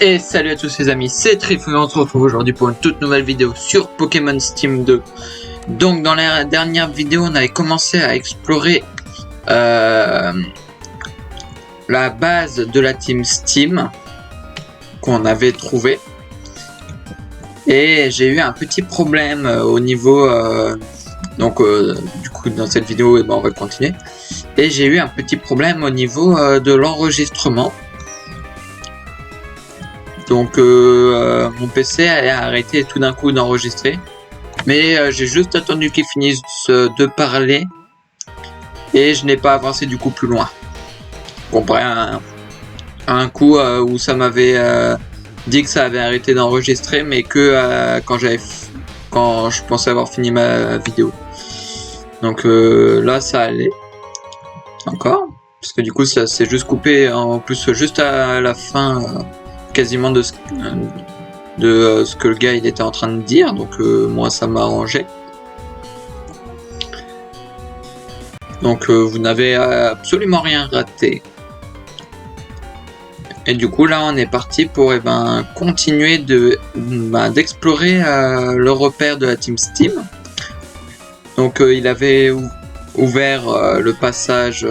Et salut à tous les amis, c'est Trifouille, on se retrouve aujourd'hui pour une toute nouvelle vidéo sur Pokémon Steam 2. Donc dans la dernière vidéo, on avait commencé à explorer la base de la team Steam qu'on avait trouvée. Et j'ai eu un petit problème au niveau... du coup dans cette vidéo, on va continuer. Et j'ai eu un petit problème au niveau de l'enregistrement. Donc mon PC a arrêté tout d'un coup d'enregistrer. Mais j'ai juste attendu qu'il finisse de parler. Et je n'ai pas avancé du coup plus loin. Comparé à un coup où ça m'avait dit que ça avait arrêté d'enregistrer. Mais que quand je pensais avoir fini ma vidéo. Donc là ça allait. Encore. Parce que du coup ça s'est juste coupé en plus juste à la fin. Quasiment de ce que le gars il était en train de dire, donc moi ça m'a arrangé. Donc vous n'avez absolument rien raté. Et du coup là on est parti pour continuer d'explorer le repère de la team Steam. Donc il avait ouvert le passage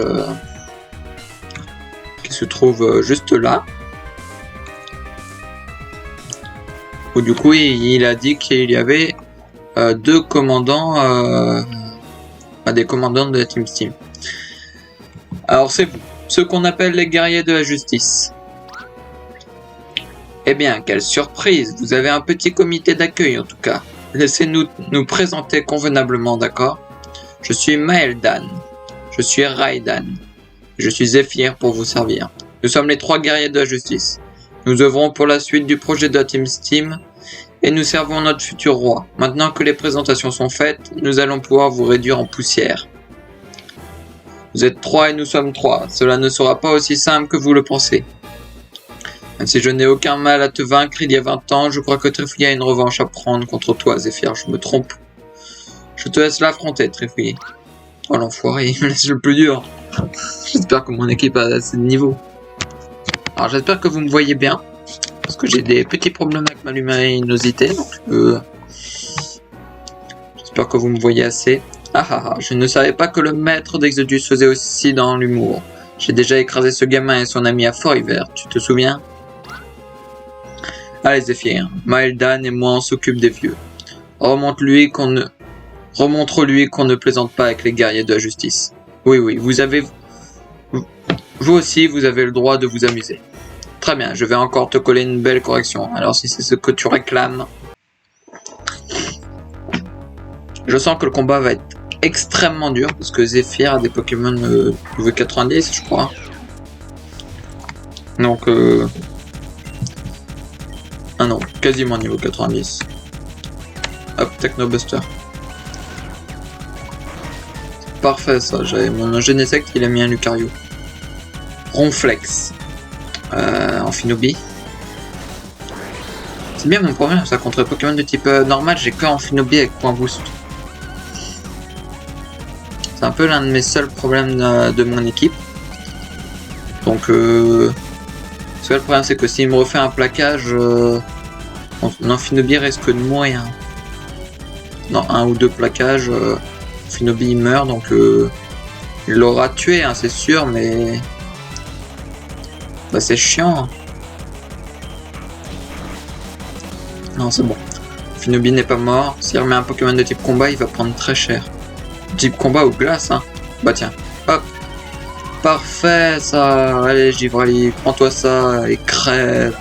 qui se trouve juste là. Où du coup il a dit qu'il y avait deux commandants, des commandants de la team Steam. Alors c'est vous, ceux qu'on appelle les guerriers de la justice. Eh bien, quelle surprise, vous avez un petit comité d'accueil en tout cas. Laissez-nous nous présenter convenablement, d'accord? Je suis Maeldan, je suis Raidan, je suis Zephyr pour vous servir. Nous sommes les trois guerriers de la justice. Nous œuvrons pour la suite du projet de la team Steam et nous servons notre futur roi. Maintenant que les présentations sont faites, nous allons pouvoir vous réduire en poussière. Vous êtes 3 et nous sommes 3. Cela ne sera pas aussi simple que vous le pensez. Même si je n'ai aucun mal à te vaincre il y a 20 ans, je crois que Trifouille a une revanche à prendre contre toi, Zephyr. Je me trompe. Je te laisse l'affronter, Trifouille. Oh l'enfoiré, il me laisse le plus dur. J'espère que mon équipe a assez de niveau. Alors j'espère que vous me voyez bien, parce que j'ai des petits problèmes avec ma luminosité, donc j'espère que vous me voyez assez. Je ne savais pas que le maître d'Exodus faisait aussi dans l'humour. J'ai déjà écrasé ce gamin et son ami à Fort-Hiver, tu te souviens? Allez Zephyr, Maeldan et moi on s'occupe des vieux. Remontre-lui qu'on ne plaisante pas avec les guerriers de la justice. Oui, vous aussi, vous avez le droit de vous amuser. Très bien, je vais encore te coller une belle correction. Alors si c'est ce que tu réclames... Je sens que le combat va être extrêmement dur, parce que Zephyr a des Pokémon niveau 90, je crois. Donc... Ah non, quasiment niveau 90. Hop, Technobuster. Parfait ça, j'avais mon Genesect, il a mis un Lucario. Ronflex. Amphinobie. C'est bien mon problème, ça contre les Pokémon de type normal, j'ai que Amphinobie avec point boost. C'est un peu l'un de mes seuls problèmes de mon équipe. Donc le seul problème c'est que s'il me refait un plaquage, mon Amphinobie risque de mourir. Dans un ou deux plaquages, Amphinobie meurt, donc il l'aura tué, hein, c'est sûr, mais... Bah c'est chiant. Non c'est bon. Amphinobie n'est pas mort. S'il remet un Pokémon de type combat, il va prendre très cher. Type combat ou glace, hein. Bah tiens. Hop. Parfait ça. Allez Givrali, prends-toi ça et crève.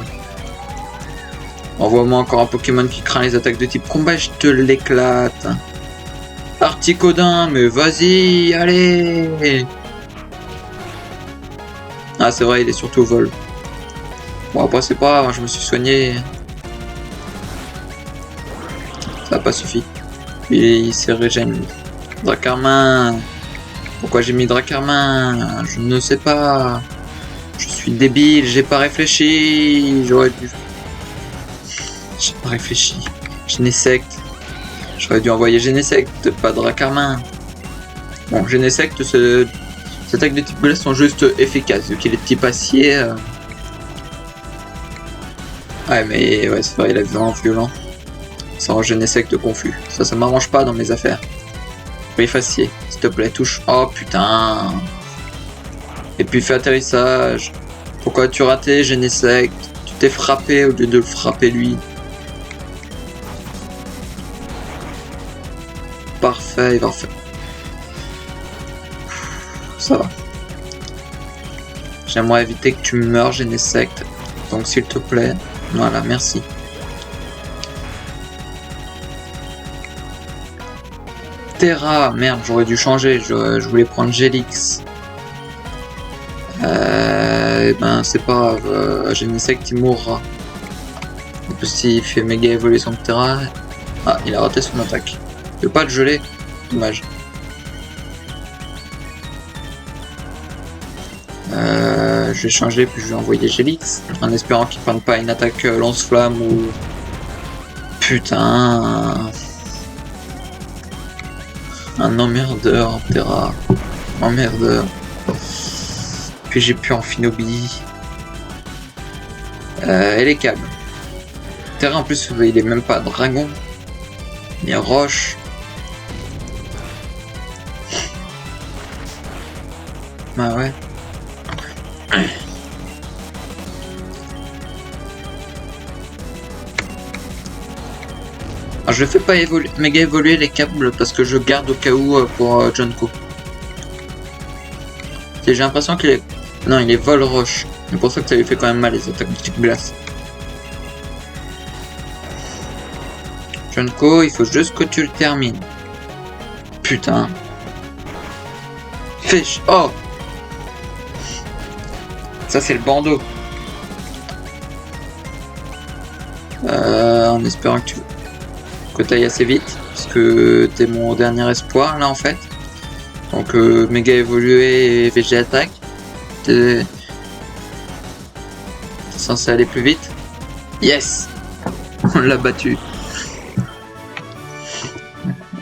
Envoie-moi encore un Pokémon qui craint les attaques de type combat, je te l'éclate. Articodin, mais vas-y, allez. Ah c'est vrai, il est surtout au vol. Bon après c'est pas grave, je me suis soigné. Ça n'a pas suffi. Il s'est régène. Dracarmin. Pourquoi j'ai mis Dracarmin? Je ne sais pas. Je suis débile, j'ai pas réfléchi. J'aurais dû... J'ai pas réfléchi. Genesect. J'aurais dû envoyer Genesect, pas Dracarmin. Bon, Genesect, ces attaques de type glace sont juste efficaces, vu qu'il est de type acier. Ouais, mais ouais, c'est vrai, il est vraiment violent. Ça rend Genesect confus. Ça m'arrange pas dans mes affaires. Effacier, s'il te plaît, touche. Oh putain. Et puis fais atterrissage. Pourquoi as-tu raté, Genesect? Tu t'es frappé au lieu de le frapper lui. Parfait, il va refaire. Ça va. J'aimerais éviter que tu meurs, Genesect. Donc s'il te plaît. Voilà, merci. Terra, merde, j'aurais dû changer. Je voulais prendre Gelix. Eh ben, c'est pas grave. Genesect, il mourra. En plus, s'il fait méga évoluer son Terra. Ah, il a raté son attaque. Il peut pas le geler. Dommage. Je vais changer, puis je vais envoyer Gelix. En espérant qu'il prenne pas une attaque lance-flamme ou... Putain... Un emmerdeur, Terra. Emmerdeur. Puis j'ai pu en Finobi. Et les câbles. Terra en plus, il est même pas dragon. Il est roche. Ah ouais. Alors, je ne fais pas méga évoluer les câbles parce que je garde au cas où pour Junko. J'ai l'impression qu'il est... Non, il est vol roche. C'est pour ça que ça lui fait quand même mal les attaques de type glace. Junko, il faut juste que tu le termines. Putain. Fish. Oh. Ça c'est le bandeau. En espérant que tu ailles assez vite. Parce que t'es mon dernier espoir là en fait. Donc méga évolué et VG attaque. T'es censé aller plus vite. Yes. On l'a battu.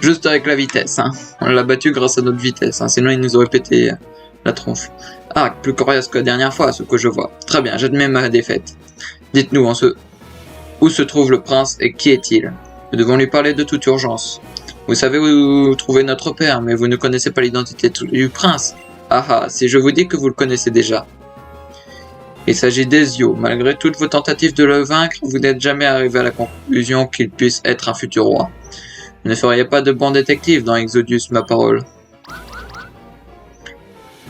Juste avec la vitesse. Hein. On l'a battu grâce à notre vitesse. Hein. Sinon il nous aurait pété la tronche. Ah, plus coriace que la dernière fois, ce que je vois. Très bien, j'admets ma défaite. Dites-nous où se trouve le prince et qui est-il? Nous devons lui parler de toute urgence. Vous savez où trouver notre père, mais vous ne connaissez pas l'identité du prince. Ah ah, si je vous dis que vous le connaissez déjà. Il s'agit d'Ezio. Malgré toutes vos tentatives de le vaincre, vous n'êtes jamais arrivé à la conclusion qu'il puisse être un futur roi. Vous ne feriez pas de bon détective dans Exodus, ma parole.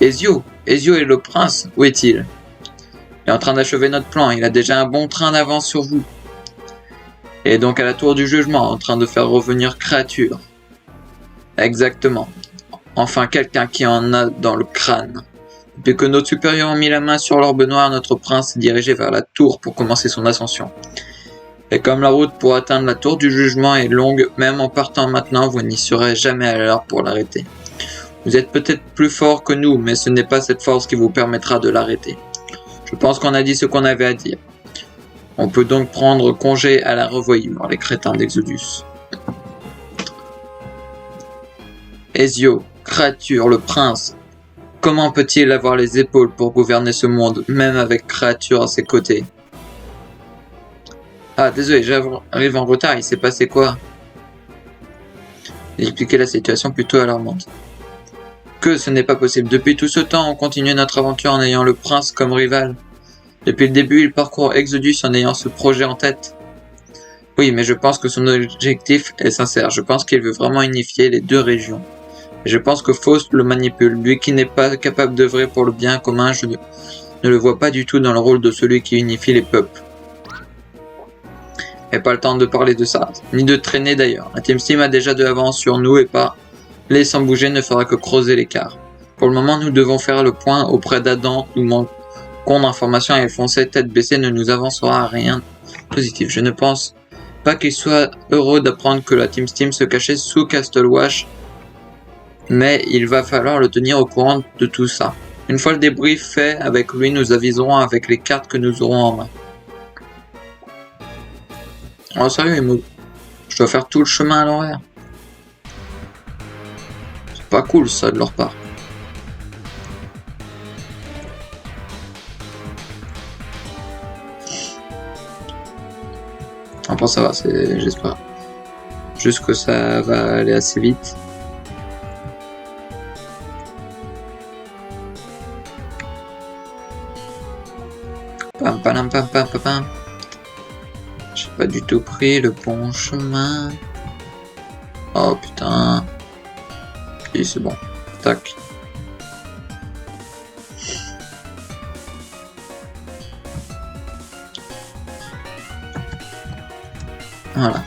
Ezio est le prince, où est-il? Il est en train d'achever notre plan, il a déjà un bon train d'avance sur vous. Il est donc à la tour du jugement, en train de faire revenir créature. Exactement. Enfin quelqu'un qui en a dans le crâne. Depuis que nos supérieurs ont mis la main sur l'orbe noir, notre prince s'est dirigé vers la tour pour commencer son ascension. Et comme la route pour atteindre la tour du jugement est longue, même en partant maintenant, vous n'y serez jamais à l'heure pour l'arrêter. Vous êtes peut-être plus fort que nous, mais ce n'est pas cette force qui vous permettra de l'arrêter. Je pense qu'on a dit ce qu'on avait à dire. On peut donc prendre congé à la revoyure, les crétins d'Exodus. Ezio, créature, le prince. Comment peut-il avoir les épaules pour gouverner ce monde, même avec créature à ses côtés? Ah, désolé, j'arrive en retard, il s'est passé quoi? J'ai expliqué la situation plutôt alarmante. Que ce n'est pas possible. Depuis tout ce temps, on continue notre aventure en ayant le prince comme rival. Depuis le début, il parcourt Exodus en ayant ce projet en tête. Oui, mais je pense que son objectif est sincère. Je pense qu'il veut vraiment unifier les deux régions. Et je pense que Faust le manipule. Lui qui n'est pas capable d'œuvrer pour le bien commun, je ne le vois pas du tout dans le rôle de celui qui unifie les peuples. Et pas le temps de parler de ça, ni de traîner d'ailleurs. La Team Steam a déjà de l'avance sur nous et pas les sans bouger ne fera que creuser l'écart. Pour le moment, nous devons faire le point auprès d'Adam. Nous manquons d'informations et foncer tête baissée ne nous avancera à rien positif. Je ne pense pas qu'il soit heureux d'apprendre que la Team Steam se cachait sous Castle Wash, mais il va falloir le tenir au courant de tout ça. Une fois le débrief fait avec lui, nous aviserons avec les cartes que nous aurons en main. Oh sérieux, Emo, je dois faire tout le chemin à l'envers. C'est pas cool ça de leur part. Après ça va, j'espère. Juste que ça va aller assez vite. Pam pam pam pam pam pam. J'ai pas du tout pris le bon chemin. Oh putain. Et c'est bon. Tac. Voilà.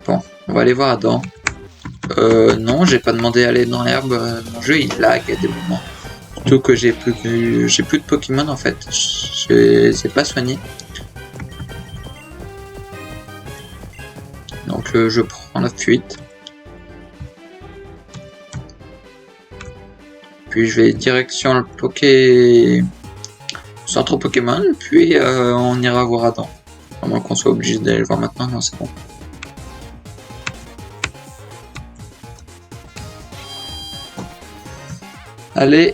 Bon, on va aller voir Adam. Non, j'ai pas demandé à aller dans l'herbe. Mon jeu il lag à des moments. Surtout que j'ai plus de Pokémon en fait. C'est pas soigné. Donc je prends la fuite. Puis je vais direction le centre Pokémon. Puis on ira voir Adam. À moins qu'on soit obligé d'aller le voir maintenant. Non, c'est bon. Allez.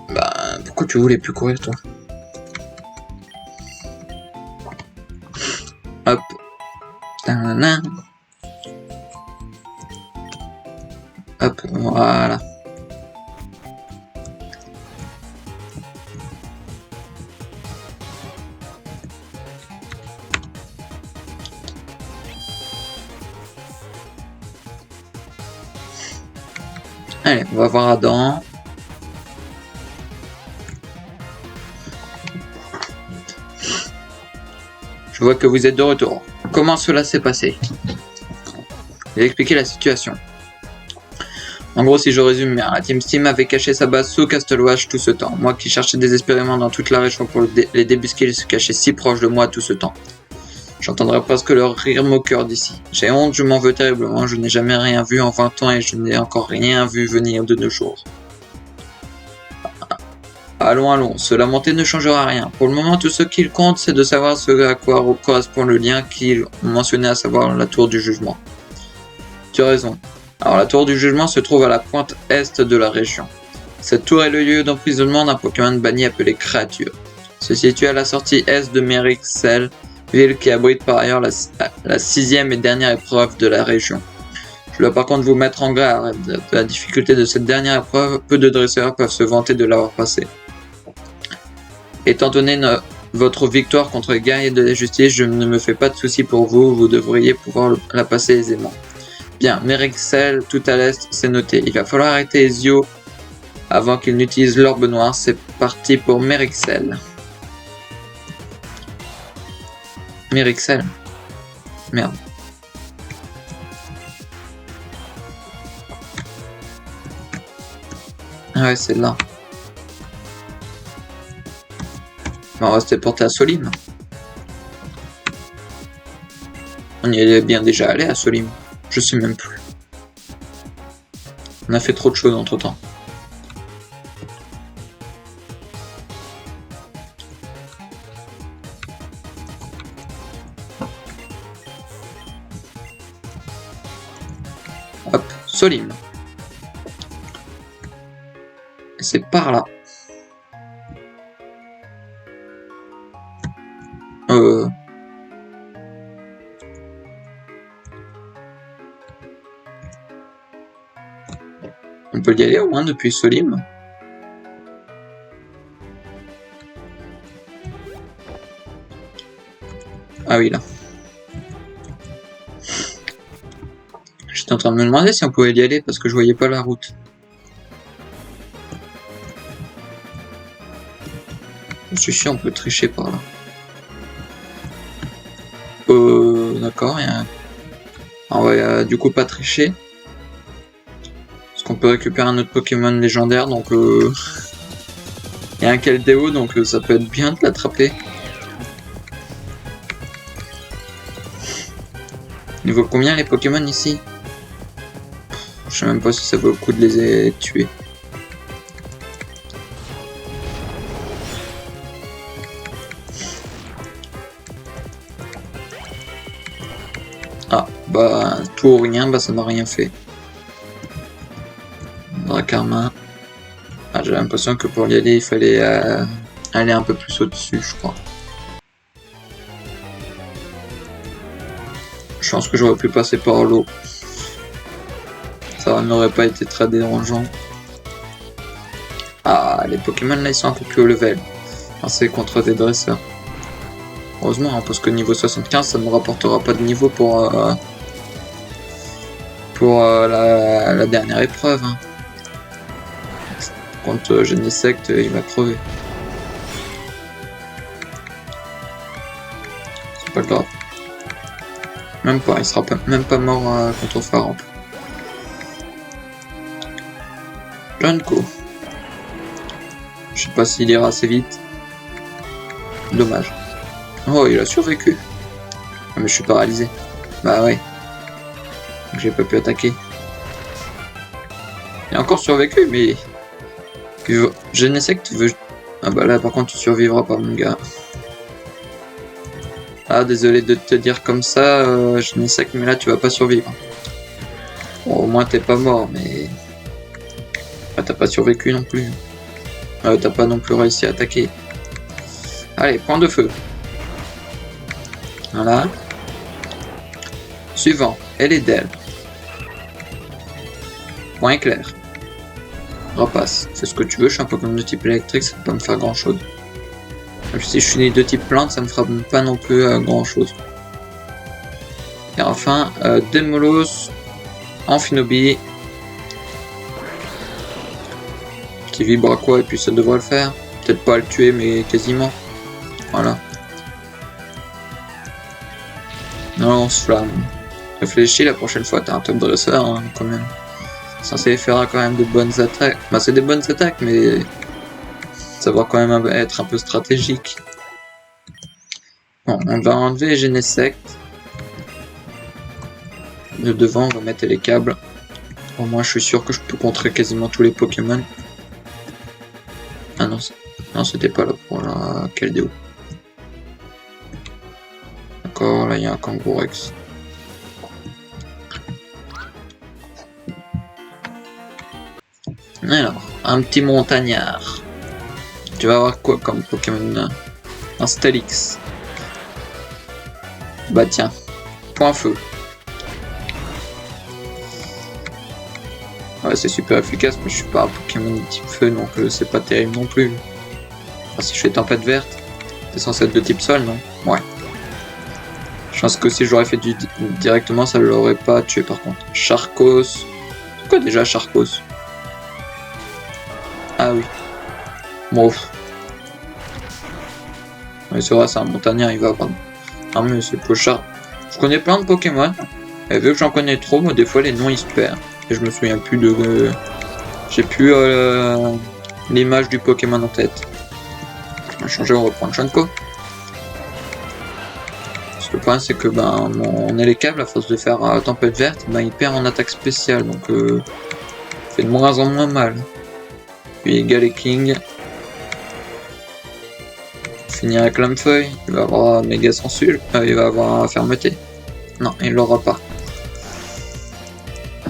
Bah, pourquoi tu voulais plus courir, toi? Hop. Tanana. Hop, voilà. Allez, on va voir Adam. Je vois que vous êtes de retour. Comment cela s'est passé? Je vais expliquer la situation. En gros, si je résume bien, la Team Steam avait caché sa base sous Castelwash tout ce temps. Moi qui cherchais désespérément dans toute la région pour les débusquer, ils se cachaient si proche de moi tout ce temps. J'entendrais presque leur rire moqueur d'ici. J'ai honte, je m'en veux terriblement, je n'ai jamais rien vu en 20 ans et je n'ai encore rien vu venir de nos jours. Allons, allons, se lamenter ne changera rien. Pour le moment, tout ce qu'il compte, c'est de savoir ce à quoi correspond le lien qu'ils ont mentionné, à savoir la tour du jugement. Tu as raison. Alors la tour du jugement se trouve à la pointe est de la région. Cette tour est le lieu d'emprisonnement d'un Pokémon banni appelé Créature. Se situe à la sortie est de Merixel, ville qui abrite par ailleurs la 6e et dernière épreuve de la région. Je dois par contre vous mettre en garde de la difficulté de cette dernière épreuve, peu de dresseurs peuvent se vanter de l'avoir passée. Étant donné votre victoire contre les guerriers de la justice, je ne me fais pas de soucis pour vous, vous devriez pouvoir la passer aisément. Bien, Merixel, tout à l'est, c'est noté. Il va falloir arrêter Ezio avant qu'il n'utilise l'orbe noire. C'est parti pour Merixel. Merixel. Merde. Ah ouais, c'est là. On va rester porté à Solim. On y est bien déjà allé à Solim. Je sais même plus. On a fait trop de choses entre temps. Hop, Solim. Et c'est par là. On peut y aller au moins depuis Solim. Ah oui, là. J'étais en train de me demander si on pouvait y aller parce que je voyais pas la route. Je suis sûr, on peut tricher par là. D'accord, on va du coup pas tricher. Parce qu'on peut récupérer un autre Pokémon légendaire, donc il y a un Keldeo, donc ça peut être bien de l'attraper. Il vaut combien les Pokémon ici? Je sais même pas si ça vaut le coup de les tuer. Ah, bah tout ou rien, bah ça m'a rien fait. Dracarmin. Ah, j'ai l'impression que pour y aller, il fallait aller un peu plus au-dessus, je crois. Je pense que j'aurais pu passer par l'eau. Ça n'aurait pas été très dérangeant. Ah, les Pokémon là, ils sont un peu plus haut level. Enfin, c'est contre des dresseurs. Heureusement, hein, parce que niveau 75, ça ne me rapportera pas de niveau pour la dernière épreuve. Hein. Contre Genesect, il va crever. C'est pas grave. Même pas, il sera même pas mort contre Faramp. Junko. Je sais pas s'il ira assez vite. Dommage. Oh, il a survécu. Ah, mais je suis paralysé. Bah ouais. Donc j'ai pas pu attaquer. Il a encore survécu, mais... Genesect veut... Ah bah là, par contre, tu survivras pas, mon gars. Ah, désolé de te dire comme ça, Genesect, mais là, tu vas pas survivre. Bon, au moins, t'es pas mort, mais... Ah, t'as pas survécu non plus. T'as pas non plus réussi à attaquer. Allez, point de feu. Voilà. Suivant, elle est d'elle. Point éclair. Repasse. C'est ce que tu veux, je suis un Pokémon de type électrique, ça peut pas me faire grand chose. Même si je suis de type plante, ça me fera pas non plus grand chose. Et enfin, Demolos, Amphinobi. Qui vibre à quoi et puis ça devrait le faire. Peut-être pas le tuer, mais quasiment. Voilà. Non, on se flamme. Réfléchis la prochaine fois, t'as un top dresseur hein, quand même. Censé faire quand même de bonnes attaques. Bah c'est des bonnes attaques, mais savoir quand même être un peu stratégique. Bon, on va enlever Genesect. De devant, on va mettre les câbles. Au moins, je suis sûr que je peux contrer quasiment tous les Pokémon. Ah non, non c'était pas là pour la Keldeo. D'accord, là il y a un Kangourex. Alors, un petit montagnard. Tu vas avoir quoi comme Pokémon? Un Stalix. Bah tiens, point feu. Ouais, c'est super efficace, mais je suis pas un Pokémon de type feu, donc c'est pas terrible non plus. Enfin, si je fais tempête verte, c'est censé être de type sol, non? Ouais. Je pense que si j'aurais fait directement, ça l'aurait pas tué par contre. Charcos. Pourquoi déjà Charcos? Ah oui. Bon. Oui, c'est vrai, c'est un montagnard, il va apprendre. Ah mais c'est Pochard. Je connais plein de Pokémon. Et vu que j'en connais trop, moi des fois les noms ils se perdent. Et je me souviens plus de... J'ai plus l'image du Pokémon en tête. On va changer, on reprend Junko. Parce que le problème c'est que ben mon Elecable, à force de faire tempête verte, ben il perd en attaque spéciale. Donc fait de moins en moins mal. Puis Galeking. Finir avec Clamfeuille, il va avoir méga sensu, il va avoir fermeté. Non, il l'aura pas.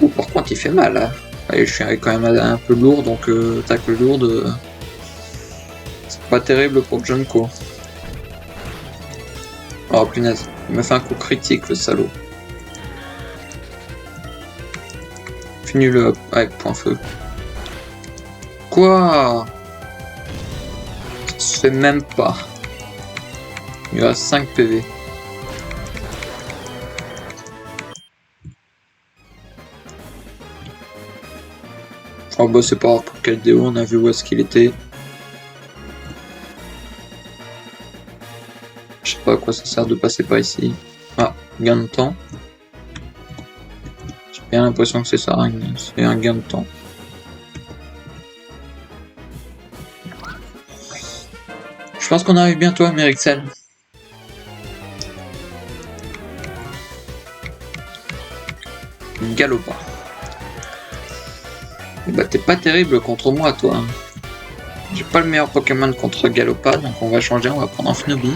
Oh, par contre, il fait mal. Hein. Allez, je suis quand même un peu lourd, donc tacle lourde. C'est pas terrible pour Junko. Oh punaise, il m'a fait un coup critique le salaud. Finis-le avec point feu. Quoi? Ça se fait même pas. Il reste 5 PV. Oh bah c'est pas grave pour Keldeo, on a vu où est-ce qu'il était. Je sais pas à quoi ça sert de passer par ici. Ah, gain de temps. J'ai bien l'impression que c'est ça, c'est un gain de temps. Je pense qu'on arrive bientôt à Mérixel. Galopin. Et bah t'es pas terrible contre moi toi. J'ai pas le meilleur Pokémon contre Galopin, donc on va changer, on va prendre Amphinobi.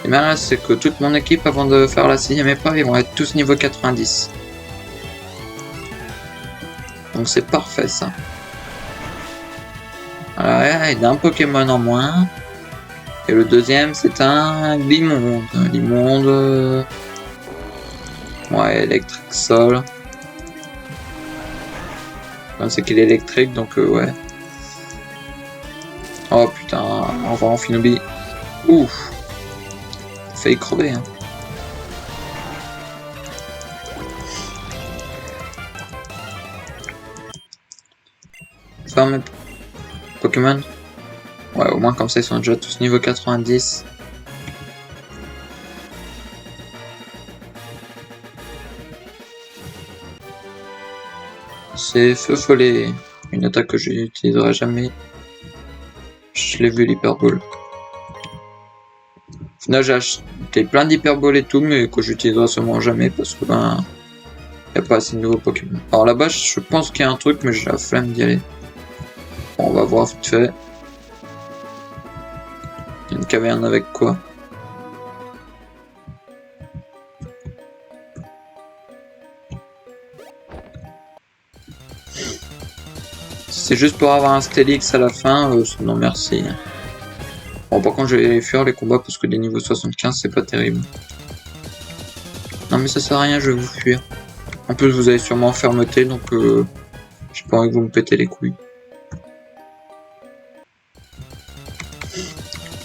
Et bien là c'est que toute mon équipe avant de faire la 6ème épreuve, ils vont être tous niveau 90. Donc c'est parfait ça. Voilà, il a un Pokémon en moins. Et le deuxième c'est un Glimonde. Glimonde... Ouais, électrique sol. C'est qu'il est électrique, donc ouais. Oh putain, au revoir Amphinobi. Ouf. T'as failli crever, hein. Ferme Pokémon. Ouais, au moins comme ça ils sont déjà tous niveau 90. C'est Feu Follet, une attaque que je n'utiliserai jamais. Je l'ai vu l'hyperbole. Au final j'ai acheté plein d'hyperboles et tout, mais que j'utiliserai sûrement jamais parce que ben y a pas assez de nouveaux Pokémon. Alors là-bas je pense qu'il y a un truc, mais j'ai la flemme d'y aller. Bon, on va voir vite fait. Une caverne avec quoi? C'est juste pour avoir un Stélix à la fin, non merci. Bon, par contre je vais fuir les combats parce que des niveaux 75 c'est pas terrible. Non mais ça sert à rien, je vais vous fuir. En plus vous allez sûrement fermeté, donc j'ai pas envie que vous me pétez les couilles.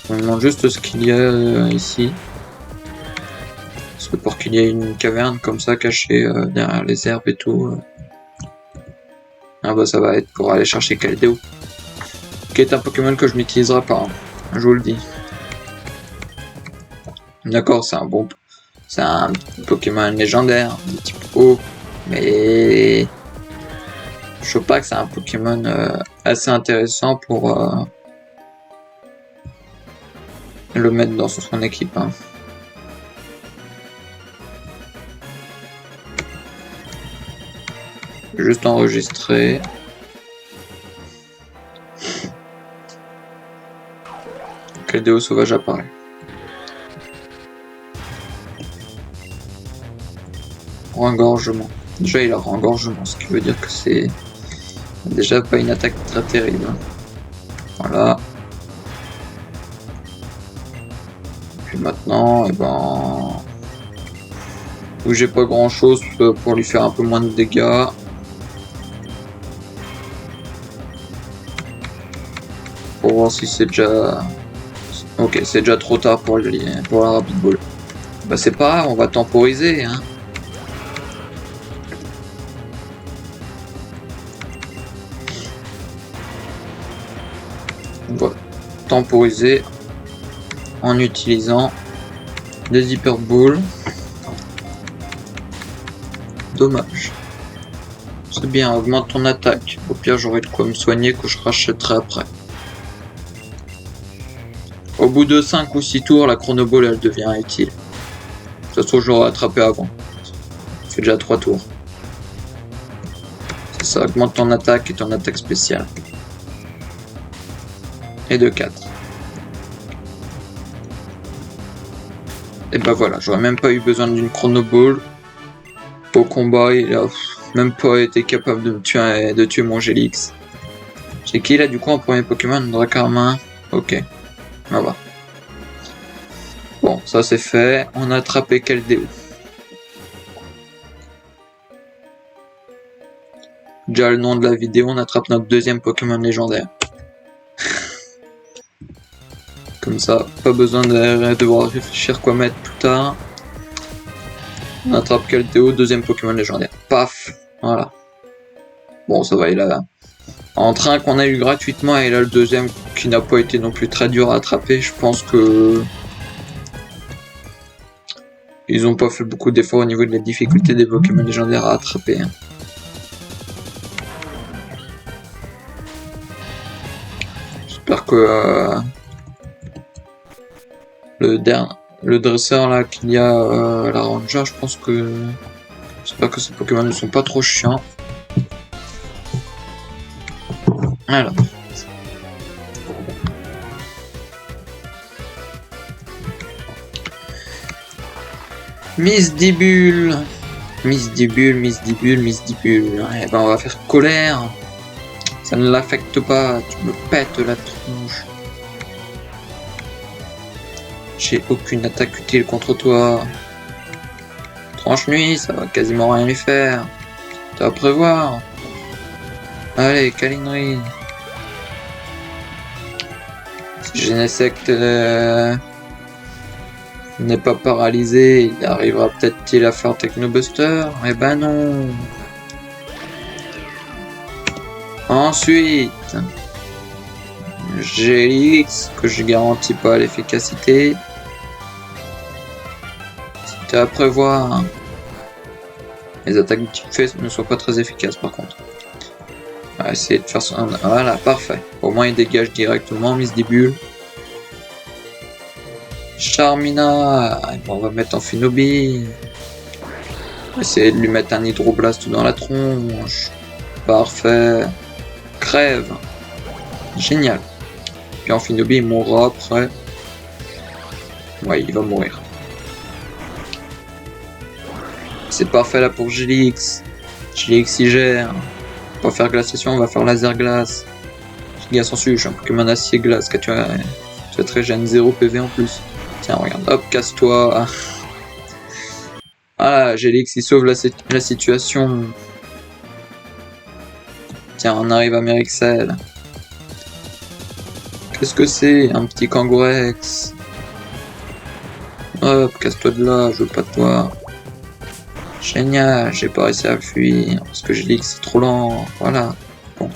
On me demande juste ce qu'il y a ici. Parce que pour qu'il y ait une caverne comme ça cachée derrière les herbes et tout. Ah bah ça va être pour aller chercher Keldeo. Qui est un Pokémon que je n'utiliserai pas, hein. Je vous le dis. D'accord, c'est un bon... C'est un Pokémon légendaire, de type eau. Mais... Je trouve pas que c'est un Pokémon assez intéressant pour... le mettre dans son équipe, hein. Juste enregistrer. Keldeo sauvage apparaît. Rengorgement. Déjà il a rengorgement, ce qui veut dire que c'est déjà pas une attaque très terrible. Voilà. Puis maintenant, et ben... où j'ai pas grand chose pour lui faire un peu moins de dégâts. Pour voir si c'est déjà... Ok, c'est déjà trop tard pour la Rapid Ball. Bah c'est pas grave, on va temporiser, hein. On va temporiser en utilisant des Hyper Balls. Dommage. C'est bien, augmente ton attaque. Au pire, j'aurai de quoi me soigner que je rachèterai après. Au bout de 5 ou 6 tours, la chronoball elle devient utile. Ça se trouve, je l'aurais attrapé avant. Ça fait déjà 3 tours. Ça augmente ton attaque et ton attaque spéciale. Et de 4. Et bah voilà, j'aurais même pas eu besoin d'une chronoball. Au combat, il a même pas été capable de tuer mon Gélix. C'est qui là du coup en premier Pokémon? Dracarmin. Ok. On va. Bon, ça c'est fait. On a attrapé Keldeo. Déjà le nom de la vidéo, on attrape notre deuxième Pokémon légendaire. Comme ça, pas besoin de devoir réfléchir quoi mettre plus tard. On attrape Keldeo, deuxième Pokémon légendaire. Paf. Voilà. Bon, ça va, il a... Entre un qu'on a eu gratuitement et là le deuxième qui n'a pas été non plus très dur à attraper, je pense que... Ils ont pas fait beaucoup d'efforts au niveau de la difficulté des Pokémon légendaires à attraper, hein. J'espère que... le dresseur là qu'il y a la Ranger, je pense que... J'espère que ces Pokémon ne sont pas trop chiants. Alors. Miss Dibule. Misdibule, Misdibule, Misdibule. Eh ben on va faire colère. Ça ne l'affecte pas, tu me pètes la tronche. J'ai aucune attaque utile contre toi. Tranche nuit, ça va quasiment rien lui faire. Tu vas prévoir. Allez, câlinerie. Si Genesect n'est pas paralysé, il arrivera peut-être à faire Technobuster. Eh ben non. Ensuite, Gélix, que je garantis pas l'efficacité. C'était à prévoir. Les attaques de type feu ne sont pas très efficaces par contre. On va essayer de faire ça. Voilà, parfait. Au moins il dégage directement Misdibule. Charmina, on va mettre en Finobi. On va essayer de lui mettre un Hydroblast dans la tronche. Parfait. Crève. Génial. Puis en Finobi il mourra après. Ouais, il va mourir. C'est parfait là pour Gélix. Gélix il gère. On va faire glaciation, on va faire laser glace. Giga sensu, je suis un Pokémon acier glace. Tu as très gêne 0 PV en plus. Tiens, regarde, hop, casse-toi. Ah, Gélix il sauve la situation. Tiens, on arrive à Mérixel. Qu'est-ce que c'est? Un petit Kangourex. Hop, casse-toi de là, je veux pas de toi. Génial, j'ai pas réussi à fuir parce que Gélix c'est trop lent. Voilà. Bon.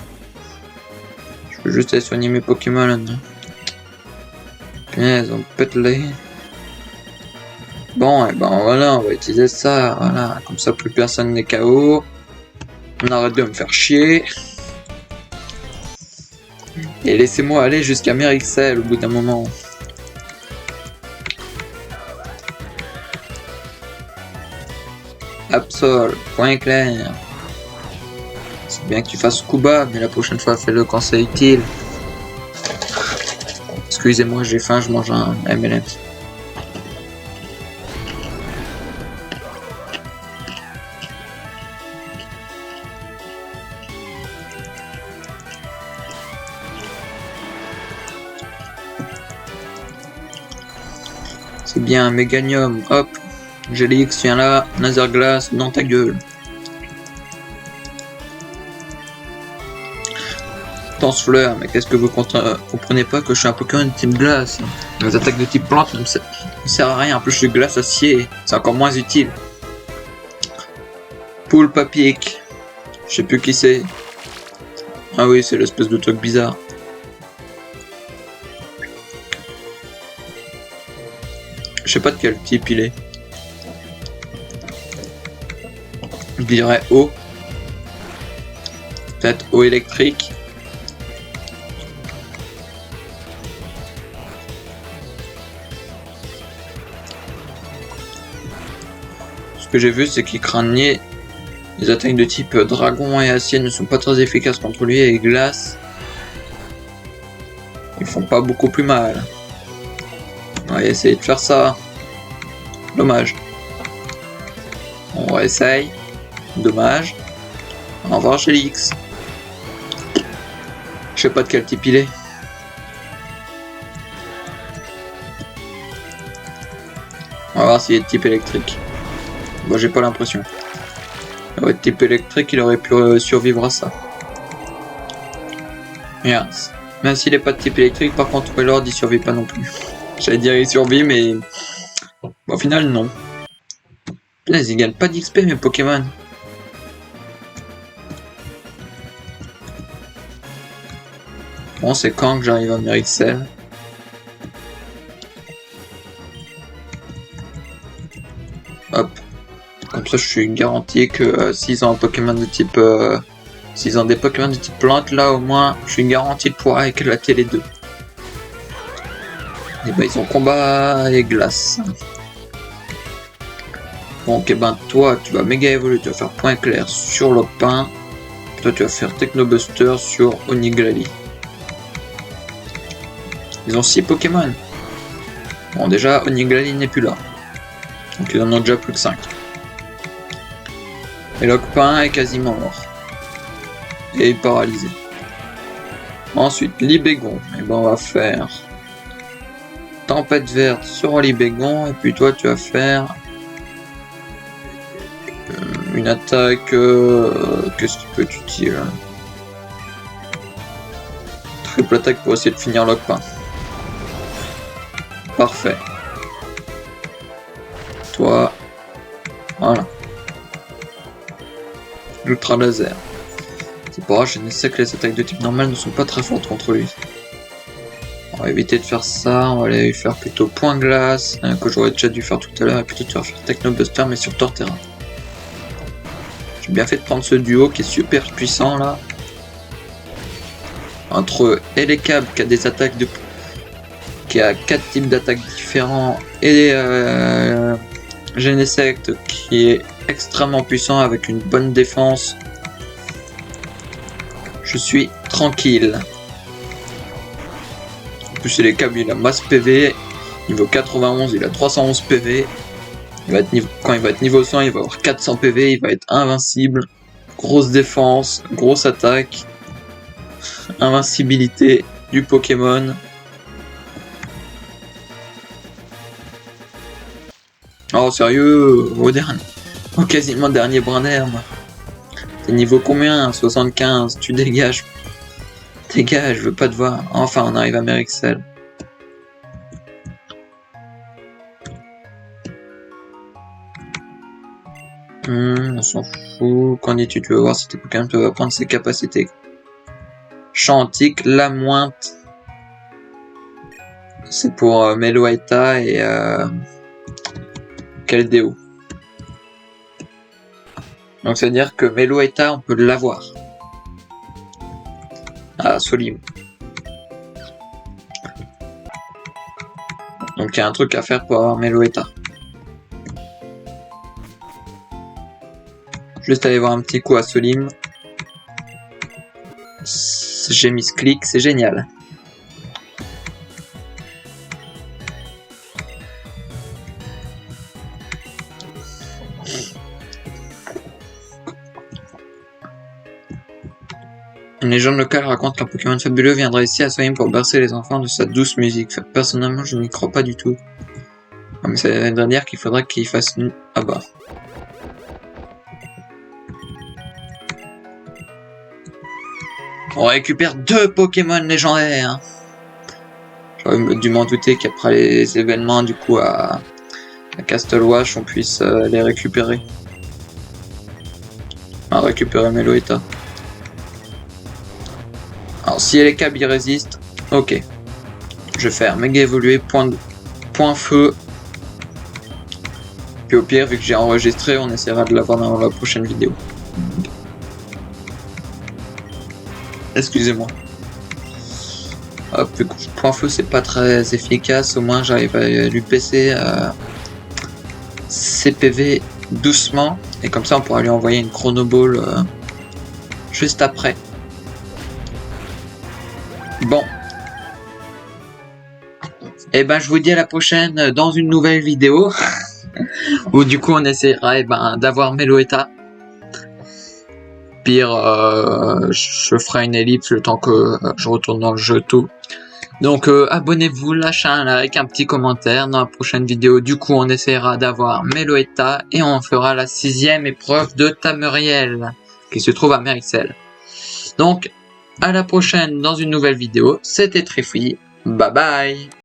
Je veux juste aller soigner mes Pokémon. Punaise, on pète les. Bon, et ben voilà, on va utiliser ça. Voilà, comme ça plus personne n'est KO. On arrête de me faire chier. Et laissez-moi aller jusqu'à Mérixel au bout d'un moment. Absol, point clair. C'est bien que tu fasses Kuba, mais la prochaine fois fais-le quand c'est utile. Excusez-moi, j'ai faim, je mange un MLM. C'est bien, Méganium, hop. Gélix, viens là, Laser Glace dans ta gueule. Fleur, mais qu'est-ce que vous comprenez pas que je suis un Pokémon de type glace? Les attaques de type plante ne servent à rien, en plus je suis glace acier, c'est encore moins utile. Poulpe à pic, je sais plus qui c'est. Ah oui, c'est l'espèce de truc bizarre. Je sais pas de quel type il est. Je dirais eau. Peut-être eau électrique. Ce que j'ai vu, c'est qu'il craignait les attaques de type dragon et acier ne sont pas très efficaces contre lui, et glace ils font pas beaucoup plus mal. On va essayer de faire ça. Dommage. On réessaye. Dommage. Au revoir Gélix. Je sais pas de quel type il est. On va voir s'il est de type électrique. Bon, j'ai pas l'impression. De type électrique, il aurait pu survivre à ça. Regarde. Même s'il est pas de type électrique, par contre, Lord il survit pas non plus. J'allais dire il survit, mais au final, non. Là, ils gagnent pas d'XP, mes Pokémon. Bon, c'est quand que j'arrive à Mérixel. Hop. Comme ça, je suis garanti que s'ils ont un Pokémon de type... s'ils ont des Pokémon de type plante, là, au moins, je suis garanti de pouvoir éclater les deux. Et ben, ils ont combat et glace. Donc, et ben, toi, tu vas méga évoluer, tu vas faire point clair sur Lopin. Toi, tu vas faire Technobuster sur Oniglali. Ils ont 6 Pokémon. Bon, déjà, Oniglali n'est plus là. Donc, ils en ont déjà plus que 5. Et Lockpin est quasiment mort. Et paralysé. Ensuite, Libégon. Et ben on va faire Tempête verte sur Libégon. Et puis toi tu vas faire une attaque. Qu'est-ce qui peut être utile? Triple attaque pour essayer de finir Lockpin. Parfait. Toi. Voilà. Ultra laser. C'est pas grave, je ne sais que les attaques de type normal ne sont pas très fortes contre lui. On va éviter de faire ça, on va aller faire plutôt point glace, que j'aurais déjà dû faire tout à l'heure, et plutôt de faire Technobuster mais sur Torterra. J'ai bien fait de prendre ce duo qui est super puissant là. Entre Elekab qui a des attaques de... qui a 4 types d'attaques différents, et Genesect qui est extrêmement puissant avec une bonne défense. Je suis tranquille. En plus, Elekab il a masse PV, niveau 91, il a 311 PV. Quand il va être niveau 100, il va avoir 400 PV, il va être invincible. Grosse défense, grosse attaque. Invincibilité du Pokémon. Oh sérieux, au quasiment dernier brin d'herbe. T'es niveau combien? 75, tu dégages. Dégage, je veux pas te voir. Enfin, on arrive à Merixel. On s'en fout. Qu'en dis-tu? Tu veux voir si tes Pokémon peuvent apprendre ses capacités. Champ antique, la mointe. C'est pour Meloetta et Keldeo. Donc ça veut dire que Meloetta, on peut l'avoir. Ah, Solim. Donc il y a un truc à faire pour avoir Meloetta. Juste aller voir un petit coup à Solim. J'ai mis ce clic, c'est génial. Une légende locale raconte qu'un Pokémon fabuleux viendra ici à Solim pour bercer les enfants de sa douce musique. Personnellement, je n'y crois pas du tout. Ah, mais ça veut dire qu'il faudrait qu'il fasse... Ah bah. On récupère 2 Pokémon légendaires. J'aurais dû m'en douter qu'après les événements, du coup, à Castle-Wash, on puisse les récupérer. On va récupérer Meloetta. Alors si Elekab il résiste, ok. Je vais faire méga évoluer, point feu. Puis au pire, vu que j'ai enregistré, on essaiera de l'avoir dans la prochaine vidéo. Excusez-moi. Hop, point feu c'est pas très efficace, au moins j'arrive à lui baisser ses PV doucement. Et comme ça on pourra lui envoyer une Chrono Ball juste après. Bon. Et ben je vous dis à la prochaine dans une nouvelle vidéo. Où du coup on essaiera d'avoir Meloetta. Pire, je ferai une ellipse le temps que je retourne dans le jeu tout. Donc abonnez-vous, lâchez un like, un petit commentaire. Dans la prochaine vidéo, du coup on essaiera d'avoir Meloetta et on fera la 6e épreuve de Tamuriel qui se trouve à Merixel. Donc à la prochaine dans une nouvelle vidéo. C'était Trifouille. Bye bye.